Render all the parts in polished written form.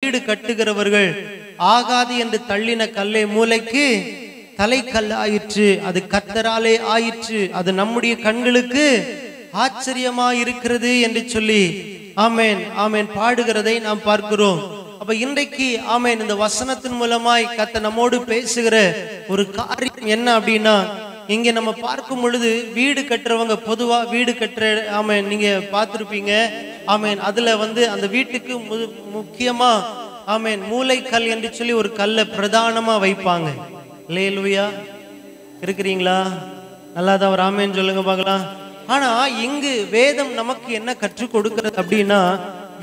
வீடு கட்டுகிறவர்கள் ஆகாது என்று தள்ளின கல்லை மூலைக்கு தலைக்கல் ஆயிற்று. அது கர்த்தராலே ஆயிற்று. அது நம்முடைய கண்களுக்கு ஆச்சரியமா இருக்கிறது என்று சொல்லி ஆமேன் ஆமேன் பாடுகிறதை நாம் பார்க்கிறோம். அப்ப இன்றைக்கு ஆமேன் இந்த வசனத்தின் மூலமாய் கர்த்தர் நம்மோடு பேசுகிற ஒரு காரியம் என்ன அப்படின்னா, இங்க நம்ம பார்க்கும் பொழுது வீடு கட்டுறவங்க பொதுவா வீடு கட்டுற ஆமேன் நீங்க பார்த்திருப்பீங்க. ஆமேன் அதுல அந்த வீட்டுக்கு முக்கியமா ஆமேன் மூலைக்கல் என்று சொல்லி ஒரு கல்லை பிரதானமா வைப்பாங்க. அல்லேலூயா, இருக்கிறீங்களா? நல்லாதான் ஒரு ஆமேன் சொல்லுங்க பார்க்கலாம். ஆனா இங்கு வேதம் நமக்கு என்ன கற்றுக் கொடுக்கிறது அப்படின்னா,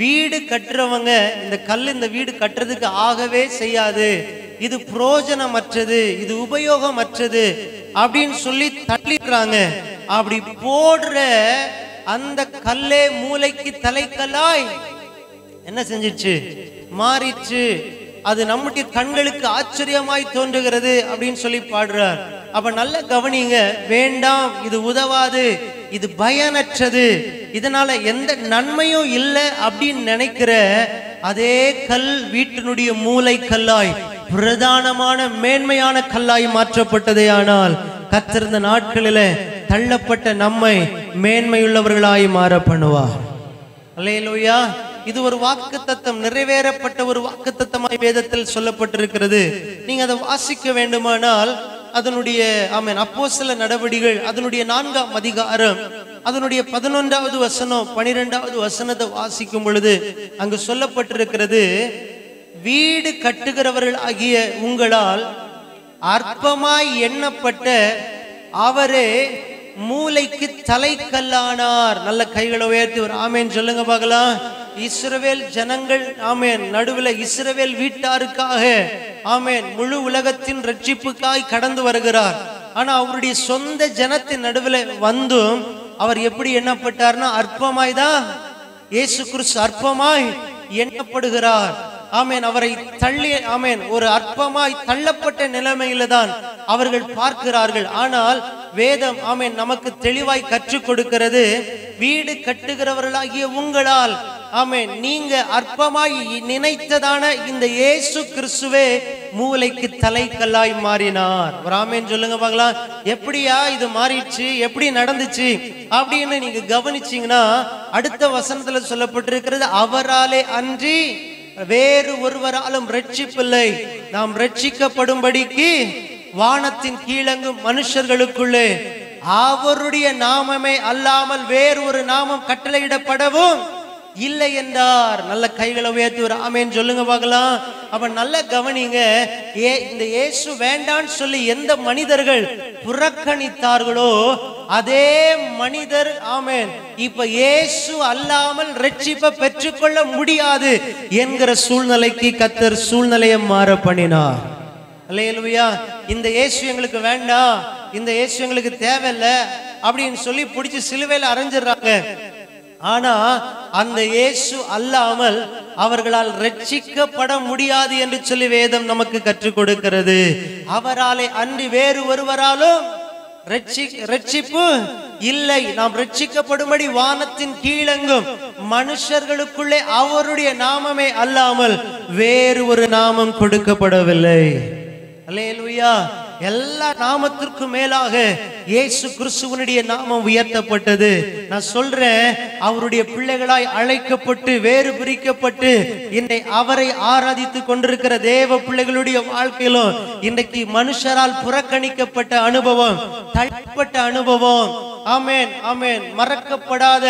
வீடு கட்டுறவங்க இந்த கல் இந்த வீடு கட்டுறதுக்கு ஆகவே செய்யாது, இது பிரயோஜனமற்றது, இது உபயோகமற்றது அப்படின்னு சொல்லி தள்ளிடுறாங்க. அப்படி போடுற அந்த கல்லே மூலைக்கு தலைக்கல்லாய் என்ன செஞ்சிச்சு? மாறிச்சு. அது நம்முடைய கண்களுக்கு ஆச்சரியமாய் தோன்றுகிறது அப்படின்னு சொல்லி பாடுறார். அப்ப நல்ல கவனிங்க, வேண்டாம், இது உதவாது, இது பயனற்றது, இதனால எந்த நன்மையும் இல்லை அப்படின்னு நினைக்கிற அதே கல் வீட்டினுடைய மூலை கல்லாய் பிரதானமான மேன்மையான கல்லாய் மாற்றப்பட்டதே. ஆனால் கர்த்தர் இந்த நாட்களில தள்ளப்பட்ட நம்மை மேன்மையுள்ளவர்களாய் மாற பண்ணுவார். அல்லேலூயா. இது ஒரு வாக்குத்தத்தம், நிறைவேறப்பட்ட ஒரு வாக்குத்தத்தமாய் வேதத்தில் சொல்லப்பட்டிருக்கிறது. நீங்க அதை வாசிக்க வேண்டுமானால் அதனுடைய ஆமென் அப்போஸ்தலர் நடவடிக்கைகள் அதனுடைய 4ஆம் அதிகாரம் அதனுடைய 11வது வசனம் 12வது வசனத்தை வாசிக்கும் பொழுது அங்கு சொல்லப்பட்டிருக்கிறது, வீடு கட்டுகிறவர்கள் ஆகிய உங்களால் அற்பமாய் எண்ணப்பட்ட அவரே மூலைக்கு தலைக்கல்லானார். நல்ல கைகளை உயர்த்தி ஒரு ஆமேன் சொல்லுங்க பார்க்கலாம். இஸ்ரவேல் ஜனங்கள் ஆமேன் நடுவில் இஸ்ரவேல் வீட்டாருக்காக ஆமேன் முழு உலகத்தின் ரட்சிப்புக்காய் கடந்து வருகிறார். ஆனா அவருடைய சொந்த ஜனத்தின் நடுவில் வந்தும் அவர் எப்படி எண்ணப்பட்டார்னா, அற்பமாய் தான் இயேசு கிறிஸ்து அற்பமாய் எண்ணப்படுகிறார். ஆமேன் அவரை தள்ளி ஆமேன் ஒரு அற்பமாய் தள்ளப்பட்ட நிலைமையில தான் அவர்கள் பார்க்கிறார்கள். ஆனால் வேதம் ஆமேன் நமக்கு தெளிவாய் கற்றுக் கொடுக்கிறது, வீடு கட்டுகிறவர்களாகிய உங்களால் ஆமேன் நீங்க அற்பமாய் நினைத்ததான இந்த இயேசு கிறிஸ்துவே மூலைக்கு தலைக்கல்லாய் மாறினார். ஒரு ஆமேன் சொல்லுங்க பார்க்கலாம். எப்படியா இது மாறிடுச்சு, எப்படி நடந்துச்சு அப்படின்னு நீங்க கவனிச்சீங்கன்னா அடுத்த வசனத்துல சொல்லப்பட்டிருக்கிறது, அவராலே அன்றி வேறு ஒருவராலும் ரட்சிப்பில்லை, நாம் ரட்சிக்கப்படும்படிக்கு வானத்தின் கீழங்கும் மனுஷர்களுக்குள்ளே அவருடைய நாமமே அல்லாமல் வேறு ஒரு நாமம் கட்டளையிடப்படவும் இல்லை என்றார். நல்ல கைகளை உயர்த்தி ஒரு ஆமேன் சொல்லுங்க பார்க்கலாம். அப்ப நல்ல கவனிங்க, இந்த இயேசு வேண்டான்னு சொல்லி எந்த மனிதர்கள் புறக்கணித்தார்களோ அதே மனிதர் ஆமேன் இப்ப இயேசு அல்லாமல் ரட்சிப்பை பெற்றுக்கொள்ள முடியாது என்கிற சூழ்நிலைக்கு கர்த்தர் சூழ்நிலையை மாற பண்ணினார். அல்லேலூயா. இந்த இயேசு எங்களுக்கு வேண்டாம், இந்த இயேசு எங்களுக்கு தேவையில்லை அப்படின்னு சொல்லி பிடிச்சி சிலுவையில் அரைஞ்சிடறாங்க. ஆனா அந்த இயேசு அல்லாமல் அவர்களால் ரட்சிக்கப்பட முடியாது என்று சொல்லி வேதம் நமக்கு கற்றுக் கொடுக்கிறது. அவராலே அன்றி வேறு ஒருவராலும் ரட்சிப்பு இல்லை, நாம் ரட்சிக்கப்படும்படி வானத்தின் கீழெங்கும் மனுஷர்களுக்குள்ளே அவருடைய நாமமே அல்லாமல் வேறு ஒரு நாமம் கொடுக்கப்படவில்லை. அல்லேலூயா. எல்லா நாமத்திற்கும் மேலாக இயேசு கிறிஸ்துவனுடைய நாமம் உயர்த்தப்பட்டது. நான் சொல்றேன், அவருடைய பிள்ளைகளாய் அழைக்கப்பட்டு வேறு பிரிக்கப்பட்டு இன்னை அவரை ஆராதித்து கொண்டிருக்கிற தேவ பிள்ளைகளுடைய வாழ்க்கையிலும் இன்றைக்கு மனுஷரால் புறக்கணிக்கப்பட்ட அனுபவம், தள்ளப்பட்ட அனுபவம், ஆமேன் ஆமேன் மறக்கப்படாத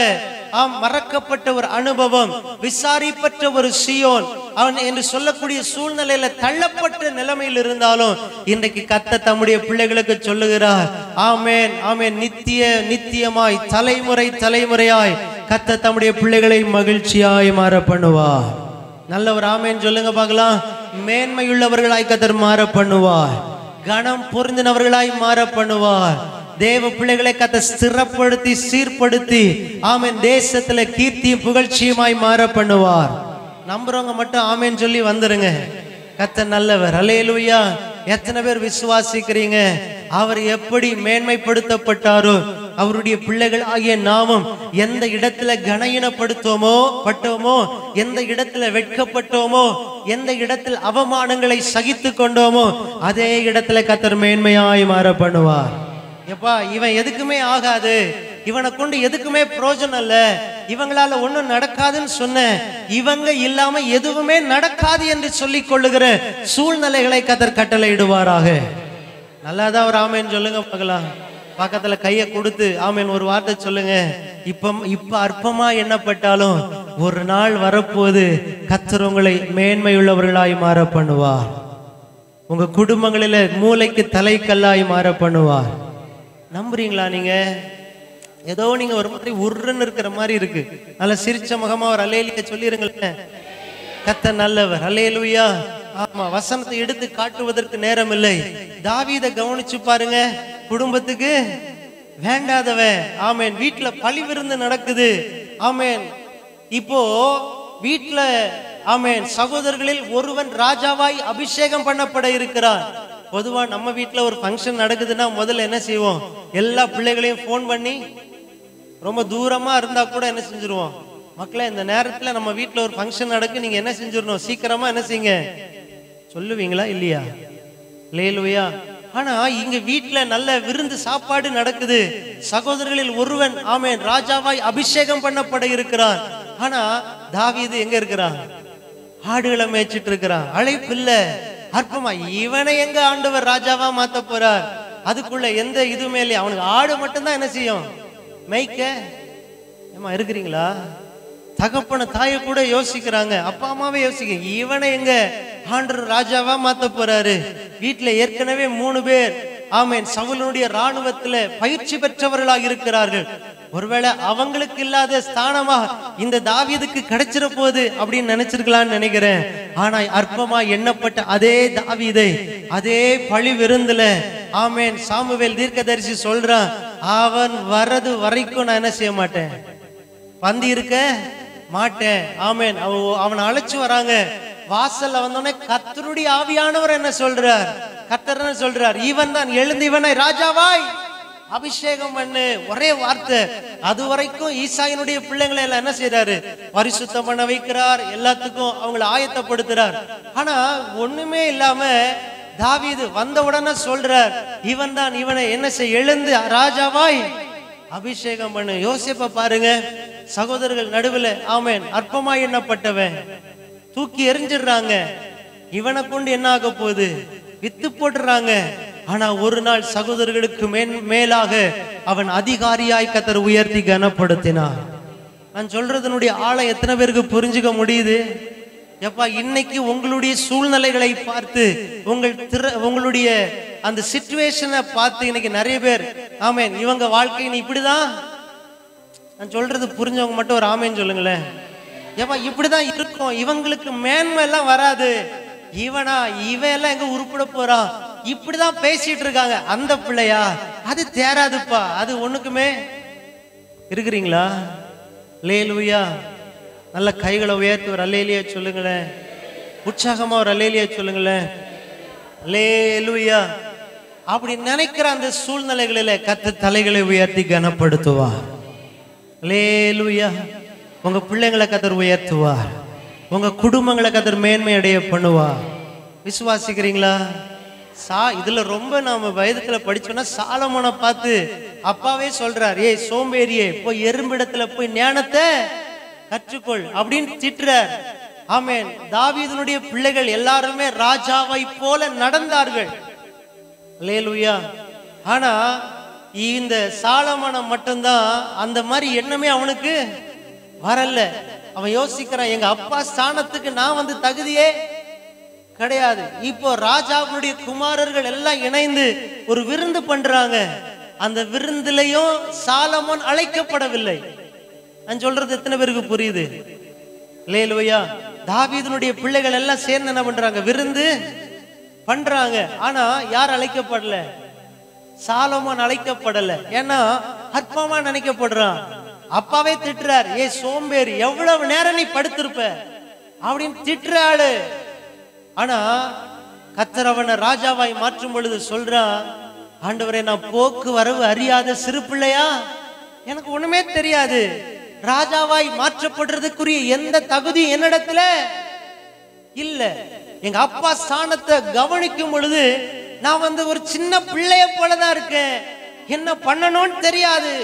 மறக்கப்பட்ட ஒரு அனுபவம், விசாரிப்பற்ற ஒரு சீயோன் அவன் என்று சொல்லக்கூடிய சூழ்நிலையில தள்ளப்பட்ட நிலைமையில் இருந்தாலும் இன்றைக்கு கர்த்தர் தம்முடைய பிள்ளைகளுக்கு சொல்லுகிறார், ஆமேன் ஆமேன் நித்தியமாய் தலைமுறை தலைமுறையாய் கர்த்தர் தம்முடைய பிள்ளைகளை மகிழ்ச்சியாய் மாற பண்ணுவார். நல்ல ஒரு ஆமேன் சொல்லுங்க பார்க்கலாம். மேன்மையுள்ளவர்களாய் கர்த்தர் மாற பண்ணுவார், கனம் பொருந்தினவர்களாய் மாற பண்ணுவார். தேவ பிள்ளைகளை கர்த்தர் ஸ்திரப்படுத்தி சீர்படுத்தி ஆமேன் தேசத்துல கீர்த்தியும் புகழ்ச்சியுமாய் மாற பண்ணுவார். நம்புறவங்க மட்டும் ஆமேன் சொல்லி வந்துருங்க. கர்த்தர் நல்லவர். அல்லேலூயா. எத்தனை பேர் விசுவாசிக்கிறீங்க? அவர் எப்படி மேன்மைப்படுத்தப்பட்டாரோ அவருடைய பிள்ளைகள் ஆகிய நாமும் எந்த இடத்துல கனயினப்படுத்தோமோ எந்த இடத்துல வெட்கப்பட்டோமோ, எந்த இடத்தில் அவமானங்களை சகித்து கொண்டோமோ, அதே இடத்துல கர்த்தர் மேன்மையாய் மாற பண்ணுவார். எப்பா இவன் எதுக்குமே ஆகாது, இவனை கொண்டு எதுக்குமே பிரயோஜனம் இல்ல, இவங்களால ஒண்ணும் நடக்காதுன்னு சொன்ன, இவங்க இல்லாம எதுவுமே நடக்காது என்று சொல்லிக் கொள்ளுகிற சூழ்நிலைகளை கர்த்தர் கட்டளை இடுவாராக. நல்லாதான் ஒரு ஆமேன் சொல்லுங்க பார்க்கலாம். பக்கத்துல கையை கொடுத்து ஆமேன் ஒரு வார்த்தை சொல்லுங்க. இப்ப அற்பமா எண்ணப்பட்டாலும் ஒரு நாள் வரப்போது கர்த்தர் உங்களை மேன்மையுள்ளவர்களாய் மாற பண்ணுவார். உங்க குடும்பங்களில மூளைக்கு தலைக்கல்லாய் மாற பண்ணுவார். நம்புறீங்களா? நீங்க ஏதோ நீங்க ஒரு மாதிரி உருன்னு இருக்கிற மாதிரி இருக்கு. நல்ல சிரிச்ச முகமா ஒரு அல்லேலூயா சொல்லிருங்களேன். கர்த்தர் நல்லவர். அல்லேலூயா. ஆமா, வசனத்தை எடுத்து காட்டுவதற்கு நேரம் இல்லை. தாவீதை கவனிச்சு பாருங்க. குடும்பத்துக்கு வேண்டாதவன். ஆமேன். வீட்டுல பழி விருந்து நடக்குது. ஆமேன். இப்போ வீட்டுல ஆமேன் சகோதரர்களில் ஒருவன் ராஜாவாய் அபிஷேகம் பண்ணப்பட இருக்கிறான். பொதுவா நம்ம வீட்டுல ஒரு ஃபங்க்ஷன் நடக்குதுன்னா முதல்ல என்ன செய்வோம்? எல்லா பிள்ளைகளையும் போன் பண்ணி, ரொம்ப தூரமா இருந்தா கூட என்ன செஞ்சிருவோம்? மக்களே, இந்த நேரத்துல நம்ம வீட்டுல ஒரு ஃபங்க்ஷன் நடக்கு, நீங்க என்ன செஞ்சிடணும்? சீக்கிரமா என்ன செய்யுங்க சொல்லுவீங்களா இல்லையா? அல்லேலூயா. ஆனா இங்க வீட்டுல நல்ல விருந்து சாப்பாடு நடக்குது. சகோதரர்களில் ஒருவன் ஆமேன் ராஜாவாய் அபிஷேகம் பண்ணப்பட இருக்கிறான். ஆனா தாவீது எங்க இருக்கிறான்? ஆடுகளை மேய்ச்சிட்டு இருக்கிறான். அழைப்பு இல்ல, அற்பமா. இவனை எங்க ஆண்டவர் ராஜாவா மாத்த போறார்? அதுக்குள்ள எந்த இதுவுமே இல்லையா? அவனுக்கு ஆடு மட்டும்தான் என்ன செய்யும்? மேய்க்க. ஏமா இருக்கிறீங்களா? தகப்பன தாயை கூட யோசிக்கிறாங்க, அப்பா அம்மாவே யோசிக்க, இவனை எங்க ஆண்டவர் ராஜாவா மாத்த போறாரு? வீட்டுல ஏற்கனவே 3 பேர் ஆமேன் சவுலுடைய ராணுவத்துல பயிற்சி பெற்றவர்களாக இருக்கிறார்கள். ஒருவேளை அவங்களுக்கு இல்லாத ஸ்தானமா இந்த தாவீதுக்கு கிடைச்சிட போகுது அப்படின்னு நினைச்சிருக்கலாம்னு நினைக்கிறேன். ஆனா அற்பமா எண்ணப்பட்ட அதே தாவீதை அதே பழி விருந்துல ஆமேன் சாமுவேல் தீர்க்கதரிசி சொல்றான், அவன் வரது வரைக்கும் நான் என்ன செய்ய மாட்டேன், பந்தி இருக்க மாட்டேன். ஆமேன். அவனை அழைச்சு வராங்க. வாசல்ல வந்தோடனே கர்த்தருடைய ஆவியானவர் என்ன சொல்றார்? கர்த்தர் என்ன சொல்றார்? இவன் தான் எழுந்து இவனை ராஜாவாய் அபிஷேகம் பண்ணு. ஒரே வார்த்தை. அது வரைக்கும் ஈசாயினுடைய பிள்ளைங்களை எல்லாம் என்ன செய்யறாரு? பரிசுத்தம் பண்ண வைக்கிறார். எல்லாத்துக்கும் அவங்களை ஆயத்தப்படுத்துறார். ஆனா ஒண்ணுமே இல்லாம தாவீது வந்த உடனே சொல்றார், இவன் தான் இவனை என்ன செய்ய எழுந்து ராஜாவாய் அபிஷேகம் பண்ணு. யோசிப்ப பாருங்க. சகோதரர்கள் நடுவில் ஆமேன் அற்பமா எண்ணப்பட்டவன் தூக்கி எறிஞ்சிடுறாங்க. இவனை கொண்டு என்ன ஆக போகுது? வித்து போடுறாங்க. ஆனா ஒரு நாள் சகோதரர்களுக்கு மேலாக அவன் அதிகாரியாய் கர்த்தர் உயர்த்தி கனப்படுத்தினார். நான் சொல்றதனுடைய ஆளை எத்தனை பேருக்கு புரிஞ்சுக்க முடியுது? எப்பா இன்னைக்கு உங்களுடைய சூழ்நிலைகளை பார்த்து உங்களுடைய அந்த சிச்சுவேஷனை பார்த்து இன்னைக்கு நிறைய பேர் ஆமேன் இவங்க வாழ்க்கைன்னு இப்படிதான். நான் சொல்றது புரிஞ்சவங்க மட்டும் ஒரு ஆமேன்னு சொல்லுங்களேன். ஏப்பா இப்படிதான் இருக்கும், இவங்களுக்கு மேன்மை எல்லாம் வராது, இவன் எல்லாம் எங்க உருப்பிட போறான், இப்படிதான் பேசிட்டு இருக்காங்க. அந்த பிள்ளையா அது தேராதுப்பா, அது ஒண்ணுக்குமே. இருக்கிறீங்களா? அல்லேலூயா. நல்ல கைகளை உயர்த்தி ஒரு அல்லேலூயா சொல்லுங்களேன். உற்சாகமா ஒரு அல்லேலூயா சொல்லுங்களேன். அல்லேலூயா. அப்படி நினைக்கிற அந்த சூழ்நிலைகளில கர்த்தர் தலைகளை உயர்த்தி கனப்படுத்துவார். அல்லேலூயா. உங்க பிள்ளைங்களை கர்த்தர் உயர்த்துவார். உங்க குடும்பங்களை கர்த்தர் மேன்மை அடைய பண்ணுவார். விசுவாசிக்கிறீங்களா? இதுல ரொம்ப நாம வயதுல படிச்சோம்னா சாலமோனை பார்த்து அப்பாவே சொல்றார், ஏய் சோம்பேறியே, போய் எறும்பிடத்துல போய் ஞானத்தை கற்றுக்கொள் அப்படின்னு திட்டுறார். ஆமேன். தாவீதுனுடைய பிள்ளைகள் எல்லாருமே ராஜாவை போல நடந்தார்கள். அல்லேலூயா. ஆனா இந்த சாலமோன் மட்டும்தான் அந்த மாதிரி எண்ணமே அவனுக்கு வரல. அவன் யோசிக்கிறான், எங்க அப்பா ஸ்தானத்துக்கு நான் வந்து தகுதியே கிடையாது. இப்போ ராஜாவுடைய குமாரர்கள் எல்லாம் இணைந்து ஒரு விருந்து பண்றாங்க. அந்த விருந்துலயும் சாலமோன் அழைக்கப்படவில்லை. நான் சொல்றது எத்தனை பேருக்கு புரியுது? அல்லேலூயா. தாவீதுனுடைய பிள்ளைகள் எல்லாம் சேர்ந்து என்ன பண்றாங்க? விருந்து பண்றாங்க. ஆனா யார் அழைக்கப்படல? சாலமோன் அழைக்கப்படல. ஏன்னா அற்பமா நினைக்கப்படுறான். அப்பாவே திட்டுறார், ஏ சோம்பேறி, எவ்வளவு நேரம் நீ படுத்திருப்ப அப்படின்னு திட்டுறாரு. ஆனா கர்த்தர் அவனை ராஜாவாய் மாற்றும் பொழுது சொல்றான், ஆண்டவரே, நான் போக்கு வரவு அறியாத சிறு பிள்ளையா, எனக்கு ஒண்ணுமே தெரியாது. ராஜாவாய் மாற்றப்படுறதுக்குரிய எந்த தகுதி என்னிடத்துல இல்ல. எங்க அப்பா ஸ்தானத்தை கவனிக்கும் பொழுது நான் ஒரு சின்ன பிள்ளைய போலதான் இருக்கேன். என்ன பண்ணணும்னு தெரியாது,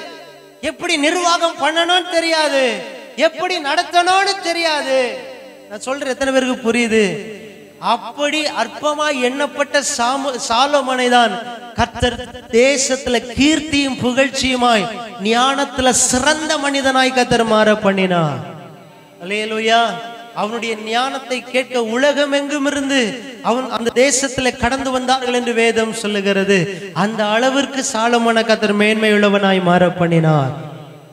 எப்படி நிர்வாகம் பண்ணணும்னு தெரியாது, எப்படி நடத்தணும்னு தெரியாது. நான் சொல்றேன், எத்தனை பேருக்கு புரியுது? அப்படி அற்பமாய் எண்ணப்பட்ட சாலோமோனை தான் கர்த்தர் தேசத்துல கீர்த்தியும் புகழ்ச்சியுமாய் ஞானத்துல சிறந்த மனிதனாய் கர்த்தர் மாற பண்ணினார். அல்லேலூயா. அவனுடைய ஞானத்தை கேட்க உலகம் எங்கும் இருந்து அவன் அந்த தேசத்துல கடந்து வந்தார்கள் என்று வேதம் சொல்லுகிறது. அந்த அளவிற்கு சாலோமோனை கர்த்தர் மேன்மை உள்ளவனாய் மாற பண்ணினார்.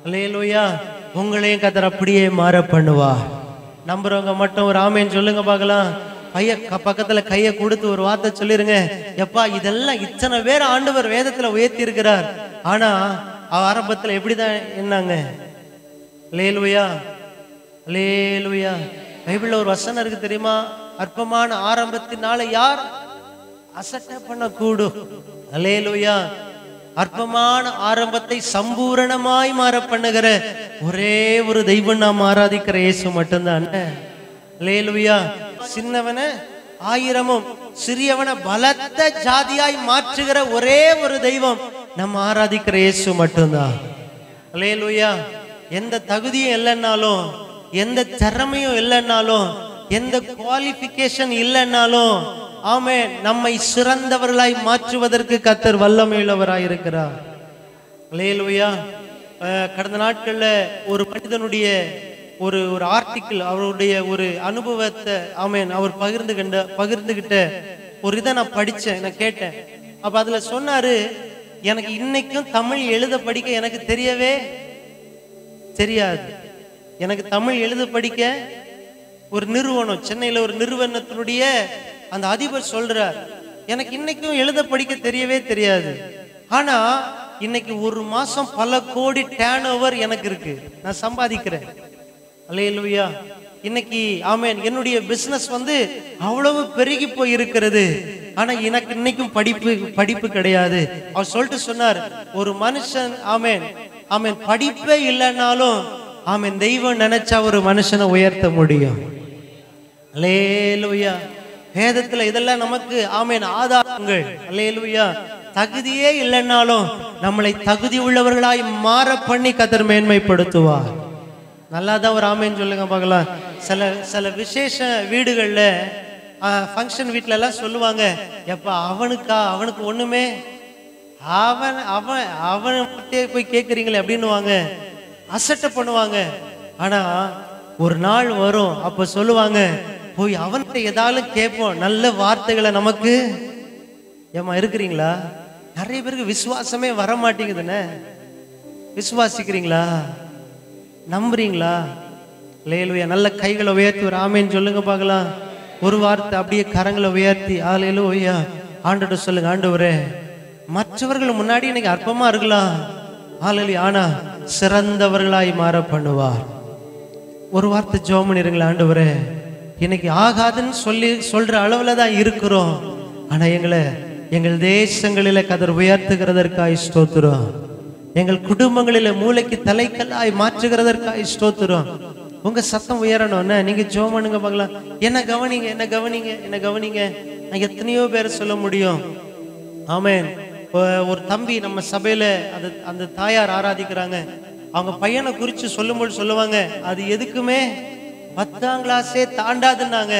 அல்லேலூயா. உங்களையும் கர்த்தர் அப்படியே மாற பண்ணுவார். நம்புறவங்க மட்டும் ஒரு ஆமேன் சொல்லுங்க பார்க்கலாம். பக்கத்துல கையை கொடுத்து ஒரு வார்த்தை சொல்லிருங்க. எப்பா, இதெல்லாம் இத்தனை பேர் ஆண்டவர் வேதத்துல உயர்த்தி இருக்கிறார், ஆனா ஆரம்பத்துல எப்படிதான் என்னங்க? அல்லேலூயா, அல்லேலூயா. பைபிள்ல ஒரு வசனம் இருக்கு தெரியுமா? அற்பமான ஆரம்பத்தினால யார் அசட்டை பண்ண கூடும்? அல்லேலூயா. அற்பமான ஆரம்பத்தை சம்பூரணமாய் மாற பண்ணுகிற ஒரே ஒரு தெய்வம் நாம் ஆராதிக்கிற இயேசு மட்டும்தான். அல்லேலூயா. சின்னவன ஆயிரமும் சிறியவன பலத்த ஜாதியாய் மாற்றுகிற ஒரே ஒரு தெய்வம் நம்ம ஆராதிக்கிற இயேசு மட்டும்தான். அல்லேலூயா. எந்த தகுதியும் இல்லைன்னாலும், எந்த திறமையும் இல்லைன்னாலும், எந்த குவாலிஃபிகேஷன் இல்லைன்னாலும், ஆமென், நம்மை சிறந்தவர்களாய் மாற்றுவதற்கு கர்த்தர் வல்லமையுள்ளவராய் இருக்கிறார். அல்லேலூயா. கடந்த நாட்கள்ல ஒரு மனிதனுடைய ஒரு ஆர்டிக்கிள், அவருடைய ஒரு அனுபவத்தை ஆமென் அவர் பகிர்ந்துகிட்ட ஒரு இதை நான் படிச்சேன், நான் கேட்டேன். அப்ப அதுல சொன்னாரு, எனக்கு இன்னைக்கும் தமிழ் எழுத படிக்க எனக்கு தெரியவே தெரியாது. எனக்கு தமிழ் எழுத படிக்க ஒரு நிறுவனம், சென்னையில ஒரு நிறுவனத்தினுடைய அந்த அதிபர் சொல்றார், எனக்கு இன்னைக்கும் எழுத படிக்க தெரியவே தெரியாது. ஆனா இன்னைக்கு ஒரு மாசம் பல கோடி டேர்ன் ஓவர் எனக்கு இருக்கு, நான் சம்பாதிக்கிறேன். அல்லேலூயா. இன்னைக்கு ஆமென், என்னுடைய பிசினஸ் அவ்வளவு பெருகி போய் இருக்கிறது. ஆனா எனக்கு இன்னைக்கும் படிப்பு கிடையாது. அவர் சொல்லிட்டு சொன்னார், ஒரு மனுஷன் ஆமென் ஆமென் படிப்பே இல்லைன்னாலும் ஆமென் தெய்வம் நினைச்சா ஒரு மனுஷனை உயர்த்த முடியும். அல்லேலூயா. வேதத்துல இதெல்லாம் நமக்கு ஆமென் ஆதாரங்கள். அல்லேலூயா. தகுதியே இல்லைன்னாலும் நம்மளை தகுதி உள்ளவர்களாய் மாற பண்ணி கர்த்தர் மேன்மைப்படுத்துவார். நல்லாதான் ஒரு ஆமேன்னு சொல்லுங்க பார்க்கலாம். சில விசேஷ வீடுகள்ல ஃபங்க்ஷன் வீட்டுல எல்லாம் சொல்லுவாங்க, எப்பா அவனுக்கு ஒண்ணுமே அவன் போய் கேட்குறீங்களே அப்படின்னுவாங்க, அசட்டை பண்ணுவாங்க. ஆனா ஒரு நாள் வரும், அப்ப சொல்லுவாங்க, போய் அவன்கிட்ட ஏதாவது கேட்போம், நல்ல வார்த்தைகளை நமக்கு. ஏமா இருக்கிறீங்களா? நிறைய பேருக்கு விசுவாசமே வர மாட்டேங்குதுன்னு. விசுவாசிக்கிறீங்களா? நம்புறீங்களா? அல்லேலூயா. நல்ல கைகளை உயர்த்தி ஒரு ஆமேன்னு சொல்லுங்க பார்க்கலாம். ஒரு வார்த்தை அப்படியே கரங்களை உயர்த்தி அல்லேலூயா ஆண்டவர்கிட்ட சொல்லுங்க, ஆண்டவரே, மற்றவர்கள் முன்னாடி இன்னைக்கு அற்பமா இருக்கலாம், அல்லேலூயா, ஆனா சிறந்தவர்களாய் மாற பண்ணுவார். ஒரு வார்த்தை ஜெபம் பண்ணிருங்களா, ஆண்டவரே, இன்னைக்கு ஆகாதுன்னு சொல்ற அளவுல தான் இருக்கிறோம், ஆனா எங்கள் தேசங்களில கர்த்தர் உயர்த்துகிறதற்காய் ஸ்தோத்திரம். எங்கள் குடும்பங்களில மூளைக்கு தலைக்கல்லாய் மாற்றுகிறதற்காக ஸ்தோத்திரம். உங்க சத்தம் உயரணும்னா நீங்க ஜெபம் பண்ணுங்க பார்க்கலாம். என்ன கவனிங்க. நான் எத்தனையோ பேரை சொல்ல முடியும். ஆமென். ஒரு தம்பி நம்ம சபையில அந்த தாயார் ஆராதிக்கிறாங்க. அவங்க பையனை குறிச்சு சொல்லும்போது சொல்லுவாங்க, அது எதுக்குமே 10ஆம் கிளாஸே தாண்டாதுன்னாங்க.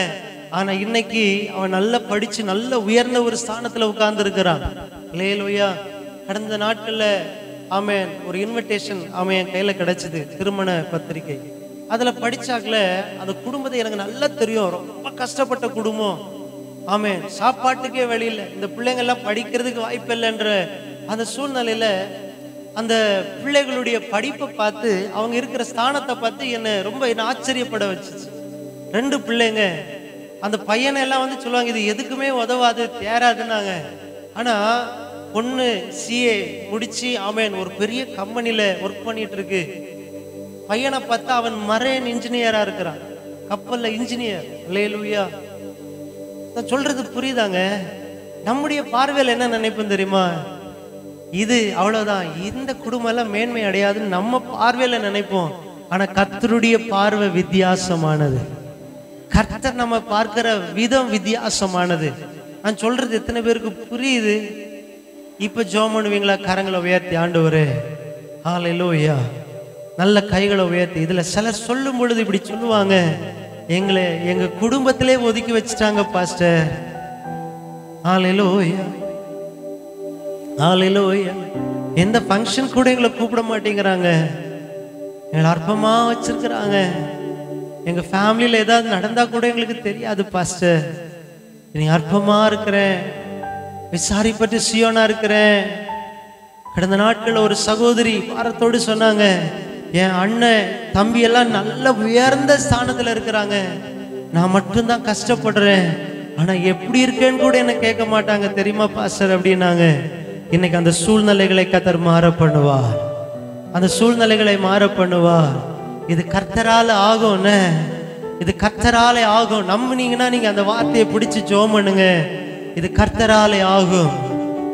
ஆனா இன்னைக்கு அவன் நல்லா படிச்சு நல்ல உயர்ந்த ஒரு ஸ்தானத்துல உட்கார்ந்து இருக்கிறான். அல்லேலூயா. கடந்த நாட்கள்ல ஆமென் ஒரு இன்விடேஷன் ஆமென் கையில கிடைச்சது, திருமண பத்திரிகை. அதுல படிச்சாக்கல அந்த குடும்பத்தை எனக்கு நல்லா தெரியும், ரொம்ப கஷ்டப்பட்ட குடும்பம். ஆமென். சாப்பாட்டுக்கே வழி இல்லை, இந்த பிள்ளைங்க எல்லாம் படிக்கிறதுக்கு வாய்ப்பு இல்லைன்ற அந்த சூழ்நிலையில அந்த பிள்ளைகளுடைய படிப்பை பார்த்து, அவங்க இருக்கிற ஸ்தானத்தை பார்த்து என்ன ஆச்சரியப்பட வச்சுச்சு. 2 பிள்ளைங்க. அந்த பையனை எல்லாம் சொல்லுவாங்க, இது எதுக்குமே உதவாது, தேராதுன்னாங்க. ஆனா பொண்ணு CA முடிச்சு ஆமென் ஒரு பெரிய கம்பெனில ஒர்க் பண்ணிட்டு இருக்கு. பையனை பார்த்தா அவன் மரைன் இன்ஜினியரா இருக்கிறான், கப்பல்ல இன்ஜினியர். அல்லேலூயா. நான் சொல்றது புரியுதாங்க? நம்முடைய பார்வையில் என்ன நினைப்போம் தெரியுமா? இது அவ்வளவுதான், இந்த குடும்பம் எல்லாம் மேன்மை அடையாதுன்னு நம்ம பார்வையில நினைப்போம். ஆனா கர்த்தருடைய பார்வை வித்தியாசமானது. கர்த்தர் நம்ம பார்க்கிற விதம் வித்தியாசமானது. நான் சொல்றது எத்தனை பேருக்கு புரியுது? இப்ப ஜெபம் பண்ணுவீங்களா? கரங்களை உயர்த்தி ஆண்டவரே ஹல்லேலூயா, நல்ல கைகளை உயர்த்தி. இதுல சிலர் சொல்லும் பொழுது இப்படி சொல்லுவாங்க, எங்களை எங்க குடும்பத்திலே ஒதுக்கி வச்சுட்டாங்க பாஸ்டர். ஹல்லேலூயா ஹல்லேலூயா. எந்த ஃபங்க்ஷன் கூட எங்களை கூப்பிட மாட்டேங்கிறாங்க, எங்களை அற்பமா வச்சிருக்கிறாங்க. எங்க ஃபேமிலியில ஏதாவது நடந்தா கூட எங்களுக்கு தெரியாது பாஸ்டர். நீ அற்பமா இருக்கிறேன், விசாரிப்பட்டு சியோனா இருக்கிறேன். கடந்த நாட்கள் ஒரு சகோதரி பாரத்தோடு சொன்னாங்க, என் அண்ணன் தம்பி எல்லாம் நல்ல உயர்ந்த ஸ்தானத்துல இருக்கிறாங்க, நான் மட்டும்தான் கஷ்டப்படுறேன். ஆனா எப்படி இருக்கேன்னு கூட என்ன கேட்க மாட்டாங்க தெரியுமா பாஸ்டர் அப்படின்னாங்க. இன்னைக்கு அந்த சூழ்நிலைகளை கர்த்தர் மாற பண்ணுவார், அந்த சூழ்நிலைகளை மாற பண்ணுவார். இது கர்த்தரால ஆகும்னு, இது கர்த்தராலே ஆகும். நம்புனீங்கன்னா நீங்க அந்த வார்த்தையை பிடிச்சு ஜெபம் பண்ணுங்க. இது கர்த்தராலே ஆகும்.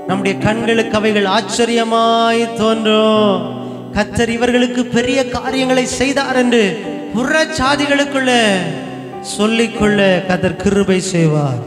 நம்முடைய கண்களுக்கு அவைகள் ஆச்சரியமாய் தோன்றும். கர்த்தர் இவர்களுக்கு பெரிய காரியங்களை செய்தார் என்று புற சாதிகளுக்குள்ள சொல்லிக்கொள்ள கர்த்தர் கிருபை செய்வார்.